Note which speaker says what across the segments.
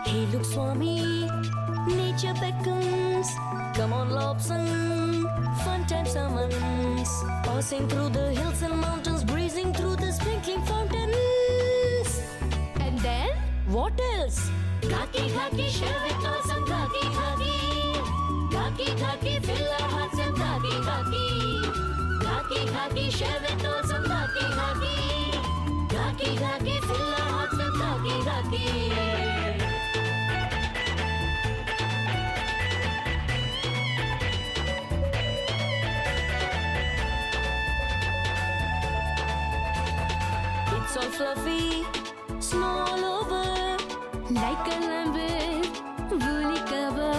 Speaker 1: Hey, look, Swami, nature beckons. Come on, Lobson, fun time summons. Passing through the hills and mountains, breezing through the sprinkling fountains.
Speaker 2: And then?
Speaker 1: What else?
Speaker 2: Khaki, khaki, share with awesome khaki, khaki. Khaki, khaki, fill our hearts with khaki, khaki. Khaki, khaki, share with awesome khaki, khaki. Khaki, khaki, fill our hearts with khaki, khaki.
Speaker 1: It's all fluffy, snow all over,
Speaker 2: Like a lambert, woolly cover.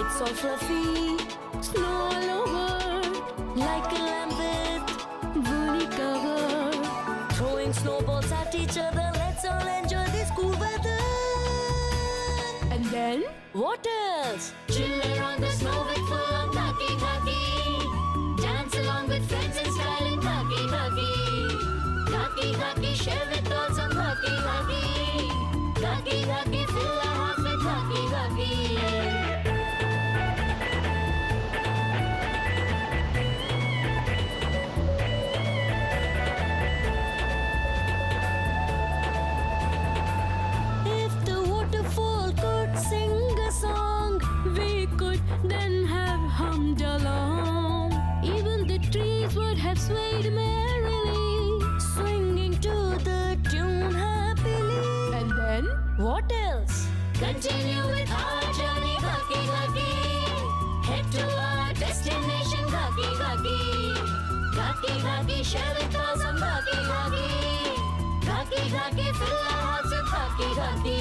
Speaker 1: it's all fluffy,
Speaker 2: Snow all over,
Speaker 1: like a lambeth,
Speaker 2: woolly cover.
Speaker 1: throwing snowballs at each other. Let's all enjoy this cool weather.
Speaker 2: And then?
Speaker 1: What else?
Speaker 2: Chill around the snow with full on khaki, khaki. Dance along with friends in style in khaki, khaki. Khaki, khaki, share with all some khaki, khaki. Khaki, khaki, fill our hearts with khaki, khaki.
Speaker 1: If the waterfall could sing a song,
Speaker 2: We could then have hummed along. Even the trees would have swayed merrily.
Speaker 1: swinging to the tune happily.
Speaker 2: And then?
Speaker 1: What else?
Speaker 2: Continue with our journey, khaki, khaki. Head to our destination, khaki, khaki. Khaki, khaki, share with us some khaki, khaki. Khaki, khaki, fill our hearts with khaki, khaki.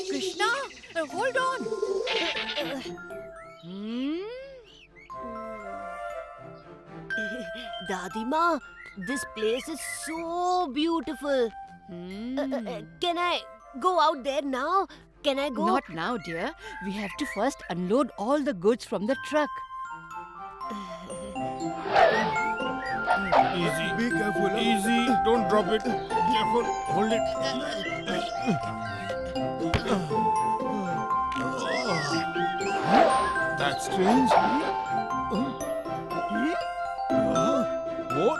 Speaker 3: Krishna, hold on.
Speaker 1: Dadima, this place is so beautiful. Can I go out there now? Can I go?
Speaker 3: Not now, dear. We have to first unload all the goods from the truck.
Speaker 4: Easy. Be careful. Easy. Don't drop it. Careful. Hold it. That's strange. What?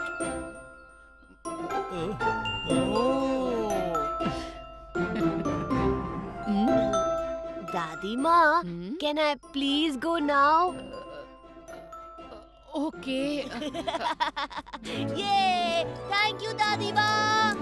Speaker 1: Dadima, can I please go now?
Speaker 3: Okay.
Speaker 1: Yay! Thank you, Dadima!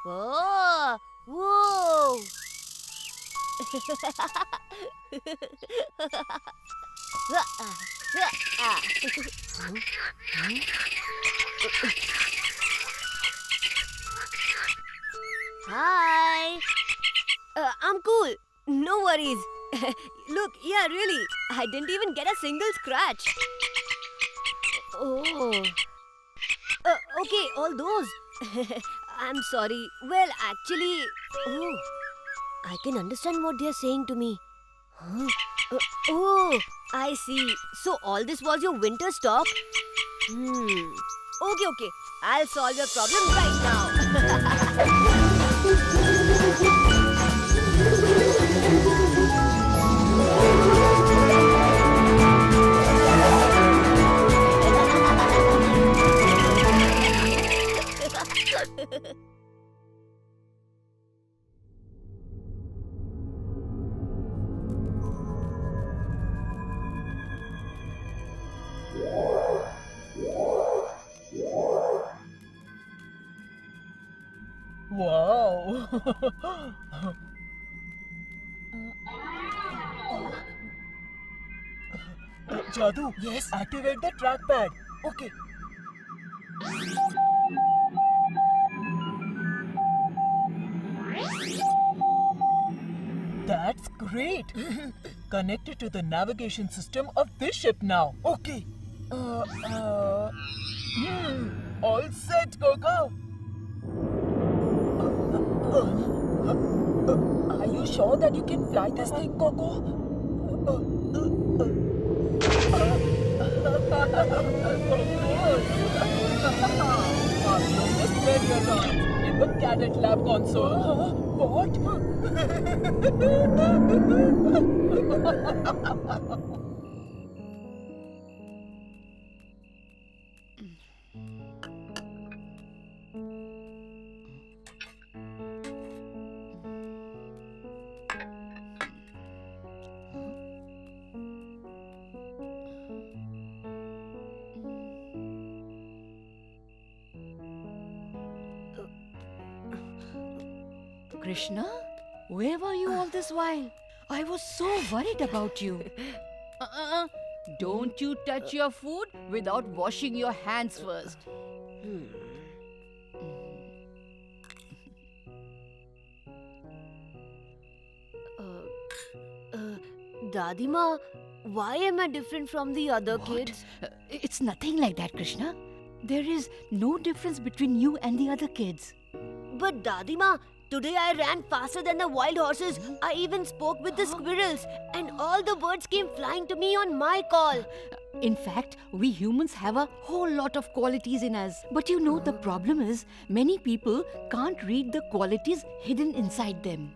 Speaker 1: Oh, whoa! Hi. I'm cool. No worries. Look, yeah, really. I didn't even get a single scratch. Oh. Okay, all those. I'm sorry. Well, actually. Oh. I can understand what they're saying to me. Huh? Oh, I see. So all this was your winter stock? Okay. I'll solve your problem right now.
Speaker 5: Wow. Jadoo, yes, activate the trackpad. Okay. That's great. Connected to the navigation system of this ship now. Okay. All set, Coco. Are you sure that you can fly this thing, Coco? Our youngest Predator in the cadet lab console. What?
Speaker 3: Krishna, where were you all this while? I was so worried about you. Don't you touch your food without washing your hands first.
Speaker 1: Dadima, why am I different from the other
Speaker 3: What?
Speaker 1: kids?
Speaker 3: It's nothing like that, Krishna. There is no difference between you and the other kids.
Speaker 1: But Dadima, today I ran faster than the wild horses. I even spoke with the squirrels, and all the birds came flying to me on my call.
Speaker 3: In fact, we humans have a whole lot of qualities in us. But you know, the problem is many people can't read the qualities hidden inside them.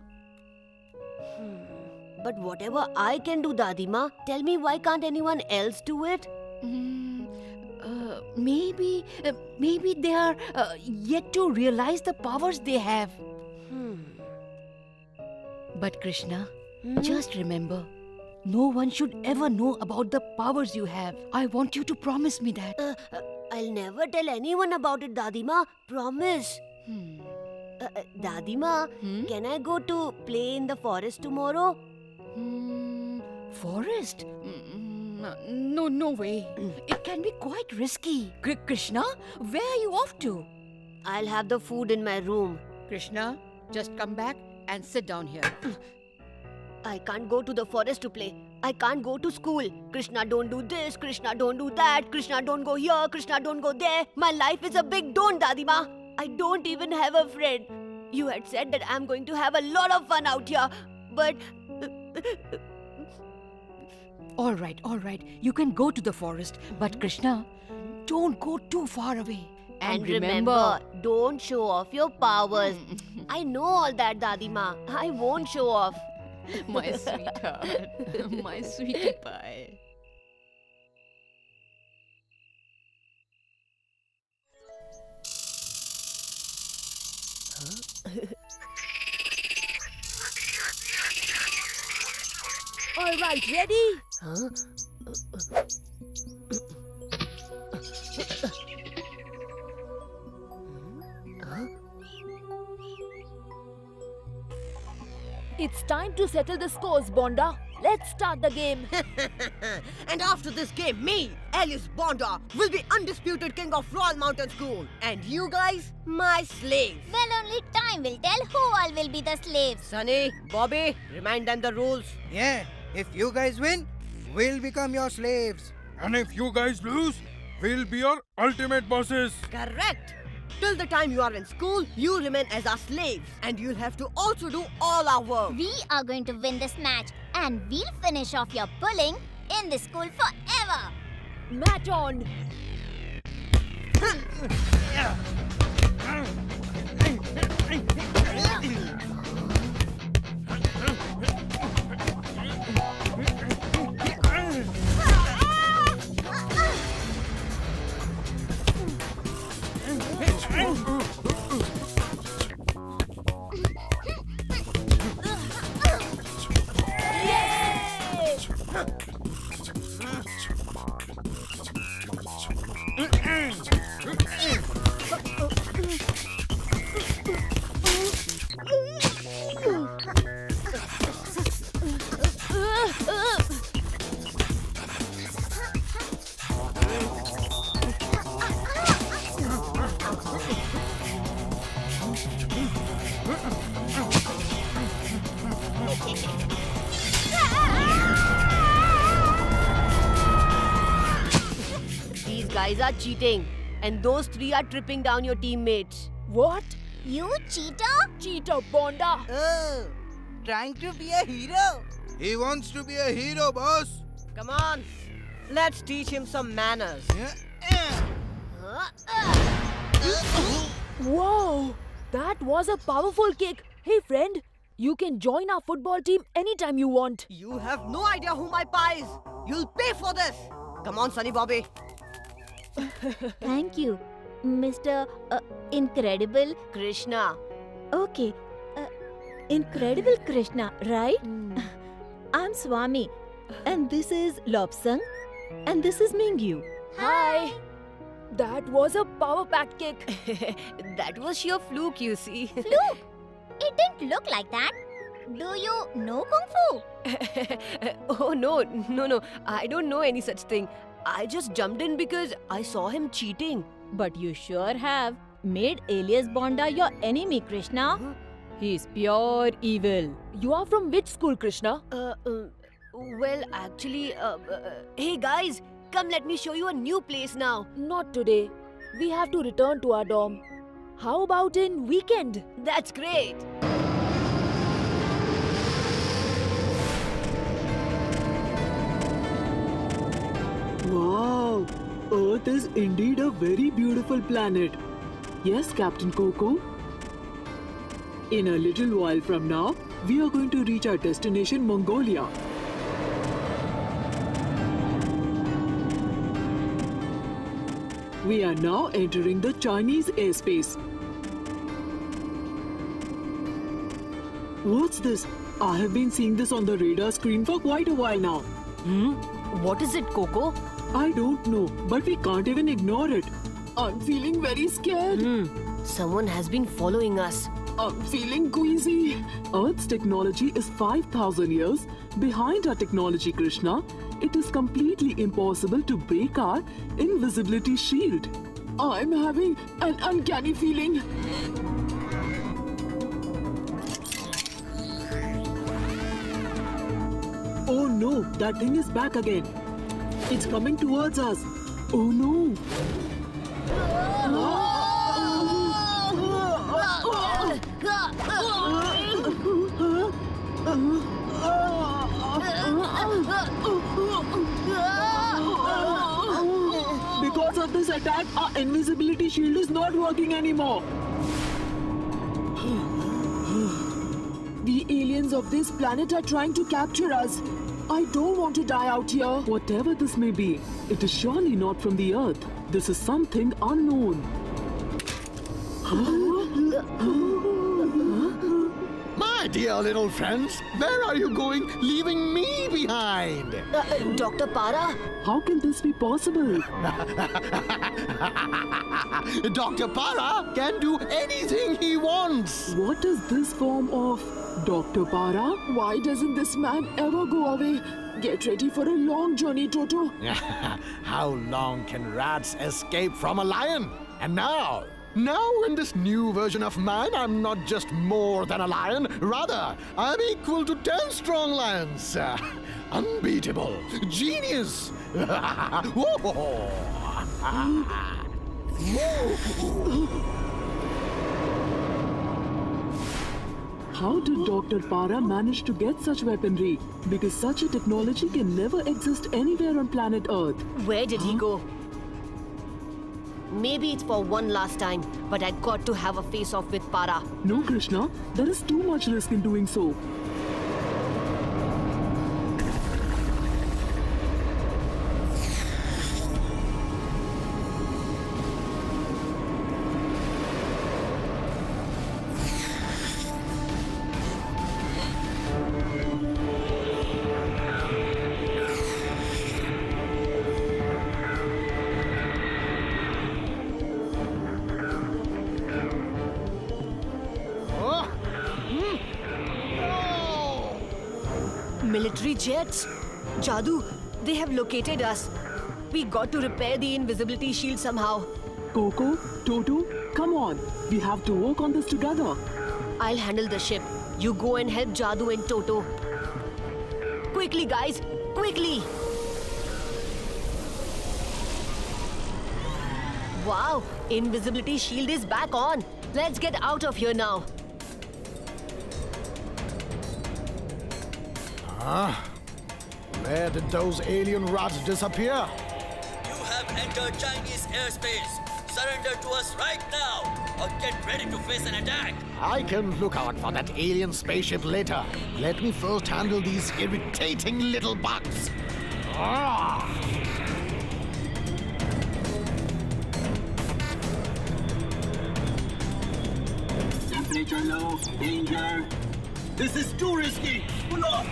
Speaker 1: But whatever I can do, Dadima, tell me why can't anyone else do it?
Speaker 3: Maybe they are yet to realize the powers they have. But Krishna, just remember, no one should ever know about the powers you have. I want you to promise me that.
Speaker 1: I'll never tell anyone about it, Dadima. Promise. Dadima, can I go to play in the forest tomorrow?
Speaker 3: Forest? No way. It can be quite risky. Krishna, where are you off to?
Speaker 1: I'll have the food in my room.
Speaker 3: Krishna, just come back and sit down here.
Speaker 1: I can't go to the forest to play. I can't go to school. Krishna, don't do this. Krishna, don't do that. Krishna, don't go here. Krishna, don't go there. My life is a big don't, Dadima. I don't even have a friend. You had said that I'm going to have a lot of fun out here. But...
Speaker 3: All right. You can go to the forest. But Krishna, don't go too far away.
Speaker 1: And remember, don't show off your powers. I know all that, Dadima. I won't show off.
Speaker 3: My sweetheart. My sweetie pie.
Speaker 6: All right, ready? It's time to settle the scores, Bonda. Let's start the game.
Speaker 7: And after this game, me, Alice Bonda, will be undisputed king of Royal Mountain School. And you guys, my slaves.
Speaker 2: Well, only time will tell who all will be the slaves.
Speaker 7: Sunny, Bobby, remind them the rules.
Speaker 8: Yeah, if you guys win, we'll become your slaves.
Speaker 4: And if you guys lose, we'll be your ultimate bosses.
Speaker 7: Correct. Till the time you are in school, you remain as our slaves. And you'll have to also do all our work.
Speaker 2: We are going to win this match and we'll finish off your bullying in this school forever.
Speaker 6: Match on.
Speaker 7: These guys are cheating. And those three are tripping down your teammates.
Speaker 6: What?
Speaker 2: You cheater?
Speaker 6: Cheater, Bonda.
Speaker 8: Oh, trying to be a hero. He wants to be a hero, boss.
Speaker 7: Come on. Let's teach him some manners.
Speaker 6: Whoa! That was a powerful kick. Hey, friend, you can join our football team anytime you want.
Speaker 7: You have no idea who my pa is. You'll pay for this. Come on, Sunny Bobby.
Speaker 9: Thank you, Mr. Incredible.
Speaker 7: Krishna.
Speaker 9: Okay, Incredible Krishna, right? I'm Swami, and this is Lobsang, and this is Mingyu.
Speaker 6: Hi. That was a power-packed kick.
Speaker 7: That was sheer fluke, you see.
Speaker 2: Fluke? It didn't look like that. Do you know Kung Fu?
Speaker 7: Oh, no. I don't know any such thing. I just jumped in because I saw him cheating.
Speaker 9: But you sure have made Alias Bonda your enemy, Krishna. He's pure evil.
Speaker 6: You are from which school, Krishna?
Speaker 7: Well, actually, hey guys, come let me show you a new place now.
Speaker 6: Not today. We have to return to our dorm. How about in weekend?
Speaker 7: That's great.
Speaker 5: Wow, Earth is indeed a very beautiful planet. Yes, Captain Coco. In a little while from now, we are going to reach our destination, Mongolia. We are now entering the Chinese airspace. What's this? I have been seeing this on the radar screen for quite a while now.
Speaker 7: What is it, Coco?
Speaker 5: I don't know, but we can't even ignore it. I'm feeling very scared.
Speaker 7: Someone has been following us.
Speaker 5: I'm feeling queasy. Earth's technology is 5,000 years behind our technology, Krishna. It is completely impossible to break our invisibility shield. I'm having an uncanny feeling. Oh no, that thing is back again. It's coming towards us. Oh no. Because of this attack, our invisibility shield is not working anymore. The aliens of this planet are trying to capture us. I don't want to die out here. Whatever this may be, it is surely not from the Earth. This is something unknown.
Speaker 10: dear little friends, where are you going, leaving me behind?
Speaker 7: Dr. Para?
Speaker 5: How can this be possible?
Speaker 10: Dr. Para can do anything he wants.
Speaker 5: What is this form of Dr. Para? Why doesn't this man ever go away? Get ready for a long journey, Toto.
Speaker 10: How long can rats escape from a lion? And now in this new version of mine, I'm not just more than a lion. Rather, I'm equal to 10 strong lions. Unbeatable. Genius. Whoa.
Speaker 5: How did Dr. Para manage to get such weaponry? Because such a technology can never exist anywhere on planet Earth.
Speaker 7: Where did he go? Maybe it's for one last time, but I got to have a face-off with Para.
Speaker 5: No, Krishna, there is too much risk in doing so.
Speaker 7: Military jets? Jadoo, they have located us. We got to repair the invisibility shield somehow.
Speaker 5: Coco, Toto, come on. We have to work on this together.
Speaker 7: I'll handle the ship. You go and help Jadoo and Toto. Quickly, guys! Quickly! Wow! Invisibility shield is back on. Let's get out of here now.
Speaker 10: Where did those alien rats disappear?
Speaker 11: You have entered Chinese airspace. Surrender to us right now, or get ready to face an attack.
Speaker 10: I can look out for that alien spaceship later. Let me first handle these irritating little bugs.
Speaker 11: Temperature low, danger. This is too risky. Pull off.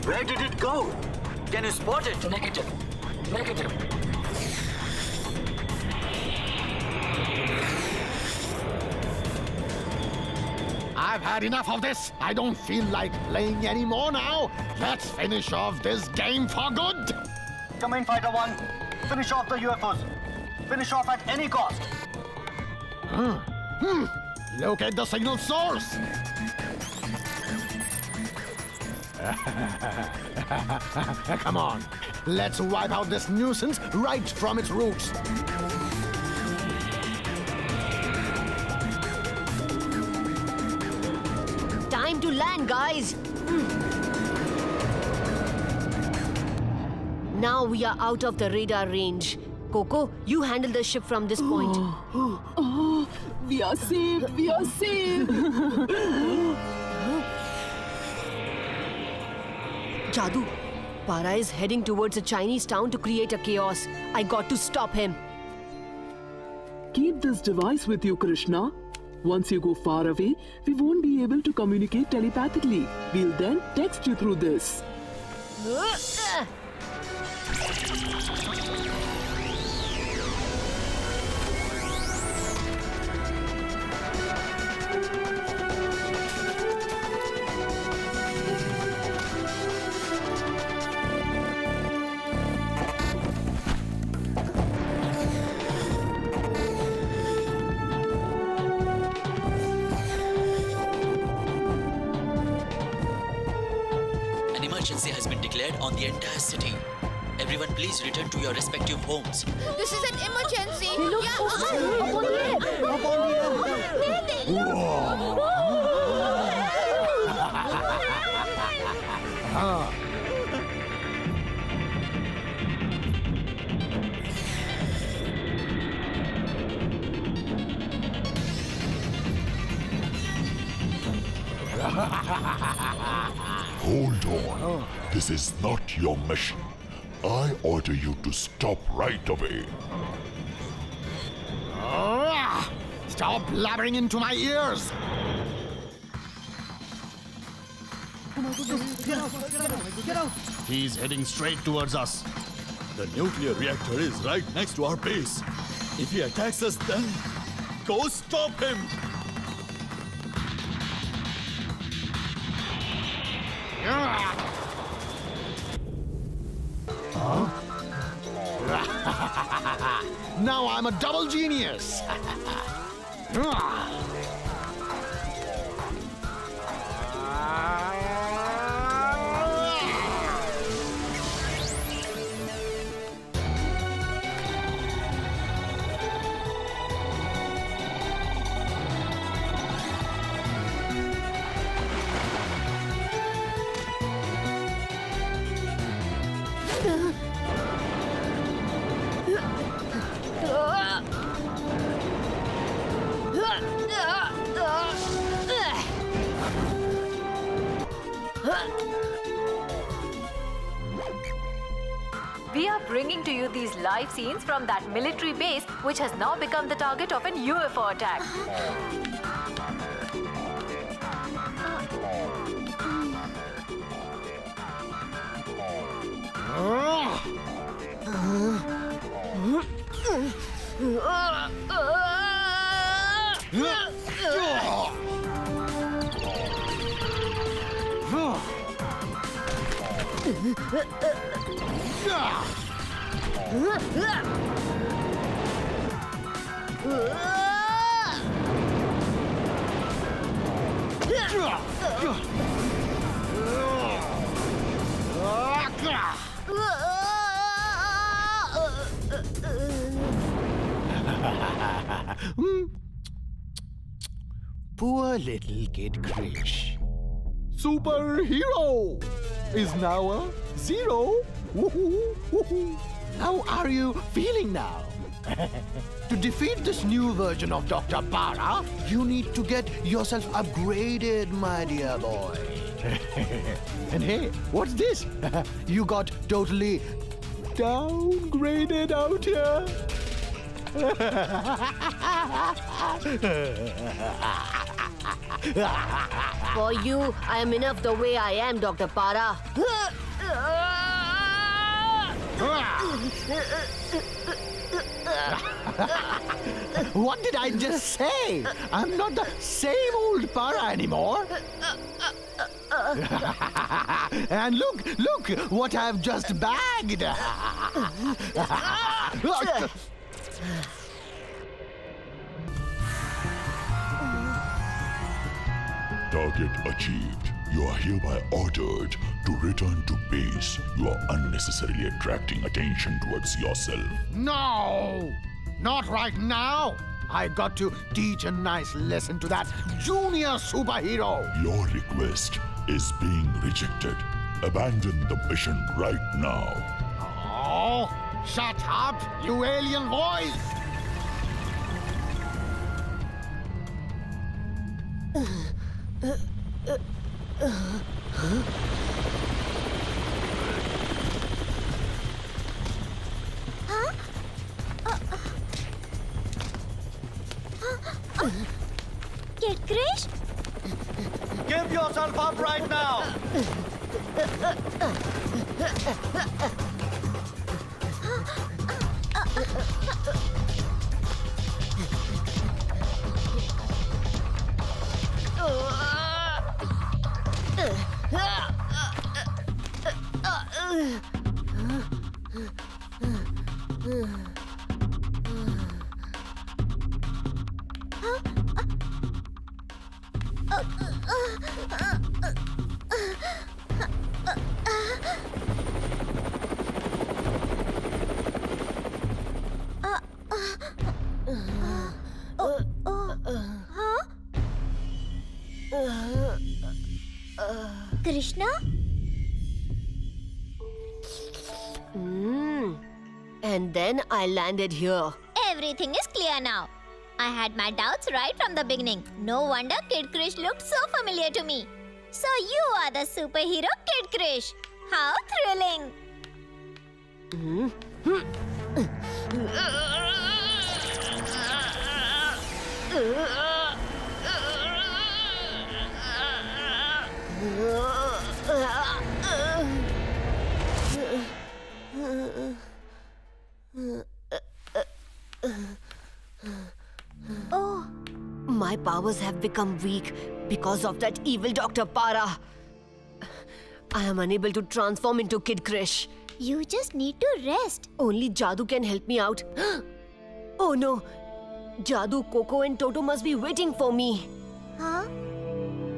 Speaker 11: Where did it go? Can you spot it? Negative.
Speaker 10: I've had enough of this. I don't feel like playing anymore now. Let's finish off this game for good.
Speaker 11: Come in, Fighter 1. Finish off the UFOs. Finish off at any cost.
Speaker 10: Locate the signal source. Come on. Let's wipe out this nuisance right from its roots.
Speaker 7: Time to land, guys! Now we are out of the radar range. Coco, you handle the ship from this point.
Speaker 5: Oh, we are saved. We are saved.
Speaker 7: Jadoo, Para is heading towards a Chinese town to create a chaos. I got to stop him.
Speaker 5: Keep this device with you, Krishna. Once you go far away, we won't be able to communicate telepathically. We'll then text you through this.
Speaker 11: An emergency has been declared on the entire city. Everyone, please return to your respective homes.
Speaker 2: This is an emergency.
Speaker 12: Hold on. This is not your mission. I order you to stop right away.
Speaker 10: Stop blabbering into my ears!
Speaker 11: He's heading straight towards us. The nuclear reactor is right next to our base. If he attacks us, then go stop him!
Speaker 10: Now I'm a double genius!
Speaker 13: We are bringing to you these live scenes from that military base, which has now become the target of an UFO attack.
Speaker 10: Poor little Kid Krish. Superhero is now a zero. Woohoo, woohoo. How are you feeling now? To defeat this new version of Dr. Para, you need to get yourself upgraded, my dear boy. And hey, what's this? You got totally downgraded out here.
Speaker 7: For you, I am enough the way I am, Dr. Para.
Speaker 10: What did I just say? I'm not the same old Para anymore. And look what I've just bagged.
Speaker 12: Target achieved. You are hereby ordered to return to base. You are unnecessarily attracting attention towards yourself.
Speaker 10: No! Not right now! I got to teach a nice lesson to that junior superhero!
Speaker 12: Your request is being rejected. Abandon the mission right now.
Speaker 10: Oh, shut up, you alien voice!
Speaker 9: Kid Krish?
Speaker 11: Give yourself up right now!
Speaker 9: Krishna?
Speaker 7: And then I landed here.
Speaker 9: Everything is clear now. I had my doubts right from the beginning. No wonder Kid Krish looked so familiar to me. So you are the superhero Kid Krish. How thrilling!
Speaker 7: Oh, my powers have become weak because of that evil Dr. Para. I am unable to transform into Kid Krish.
Speaker 2: You just need to rest.
Speaker 7: Only Jadoo can help me out. Oh no! Jadoo, Coco and Toto must be waiting for me.
Speaker 2: Huh?